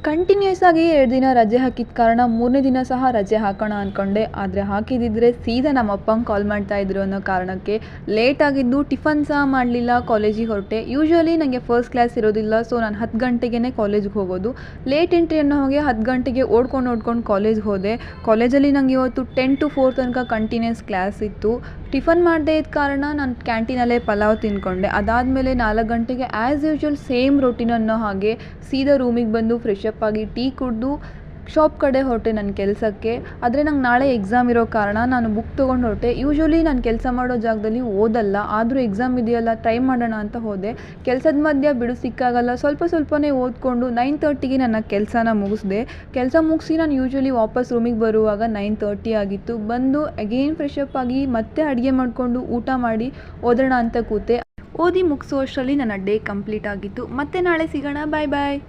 Continuous ಆಗಿ 2 ದಿನ ರಜೆ ಹಾಕಿದ ಕಾರಣ 3ನೇ ದಿನ ಸಹ ರಜೆ ಹಾಕೋಣ ಅಂದ್ಕೊಂಡೆ. ಆದರೆ ಹಾಕಿದಿದ್ರೆ ಸೀದಾ ನಮ್ಮ ಅಪ್ಪಂಗೆ ಕಾಲ್ ಮಾಡ್ತಾಯಿದ್ರು ಅನ್ನೋ ಕಾರಣಕ್ಕೆ ಲೇಟ್ ಆಗಿದ್ದು ಟಿಫನ್ ಸಹ ಮಾಡಲಿಲ್ಲ, ಕಾಲೇಜಿಗೆ ಹೊರಟೆ. ಯೂಶ್ವಲಿ ನನಗೆ ಫಸ್ಟ್ ಕ್ಲಾಸ್ ಇರೋದಿಲ್ಲ, ಸೊ ನಾನು 10 ಗಂಟೆಗೇ ಕಾಲೇಜಿಗೆ ಹೋಗೋದು. ಲೇಟ್ ಎಂಟ್ರಿ ಅನ್ನೋ ಹಾಗೆ 10 ಗಂಟೆಗೆ ಓಡ್ಕೊಂಡು ಕಾಲೇಜ್ಗೆ ಹೋದೆ. ಕಾಲೇಜಲ್ಲಿ ನನಗೆ ಇವತ್ತು 10 to 4 ತನಕ ಕಂಟಿನ್ಯೂಸ್ ಕ್ಲಾಸ್ ಇತ್ತು. ಟಿಫನ್ ಮಾಡದೇ ಇದ್ದ ಕಾರಣ ನಾನು ಕ್ಯಾಂಟೀನಲ್ಲೇ ಪಲಾವ್ ತಿಂದ್ಕೊಂಡೆ. ಅದಾದಮೇಲೆ 4 ಗಂಟೆಗೆ ಆ್ಯಸ್ ಯೂಶ್ವಲ್ ಸೇಮ್ ರೊಟೀನ್ ಅನ್ನೋ ಹಾಗೆ ಸೀದಾ ರೂಮಿಗೆ ಬಂದು ಫ್ರೆಶ್ ಅಪ್ ಆಗಿ ಟೀ ಕುಡಿದು ಶಾಪ್ ಕಡೆ ಹೊರಟೆ ನನ್ನ ಕೆಲಸಕ್ಕೆ. ಆದರೆ ನಂಗೆ ನಾಳೆ ಎಕ್ಸಾಮ್ ಇರೋ ಕಾರಣ ನಾನು ಬುಕ್ ತೊಗೊಂಡು ಹೊರಟೆ. ಯೂಶ್ವಲಿ ನಾನು ಕೆಲಸ ಮಾಡೋ ಜಾಗದಲ್ಲಿ ಓದಲ್ಲ, ಆದರೂ ಎಕ್ಸಾಮ್ ಇದೆಯಲ್ಲ ಟ್ರೈ ಮಾಡೋಣ ಅಂತ ಹೋದೆ. ಕೆಲಸದ ಮಧ್ಯೆ ಬಿಡು ಸಿಕ್ಕಾಗಲ್ಲ, ಸ್ವಲ್ಪನೇ ಓದ್ಕೊಂಡು 9:30ಗೆ ನನ್ನ ಕೆಲಸನ ಮುಗಿಸಿದೆ. ಕೆಲಸ ಮುಗಿಸಿ ನಾನು ಯೂಶ್ವಲಿ ವಾಪಸ್ ರೂಮಿಗೆ ಬರುವಾಗ 9:30 ಆಗಿತ್ತು. ಬಂದು ಅಗೇನ್ ಫ್ರೆಶ್ ಅಪ್ ಆಗಿ ಮತ್ತೆ ಅಡುಗೆ ಮಾಡಿಕೊಂಡು ಊಟ ಮಾಡಿ ಓದೋಣ ಅಂತ ಕೂತೆ. ಓದಿ ಮುಗಿಸೋ ಅಷ್ಟರಲ್ಲಿ ನನ್ನ ಡೇ ಕಂಪ್ಲೀಟ್ ಆಗಿತ್ತು. ಮತ್ತೆ ನಾಳೆ ಸಿಗೋಣ. ಬಾಯ್ ಬಾಯ್.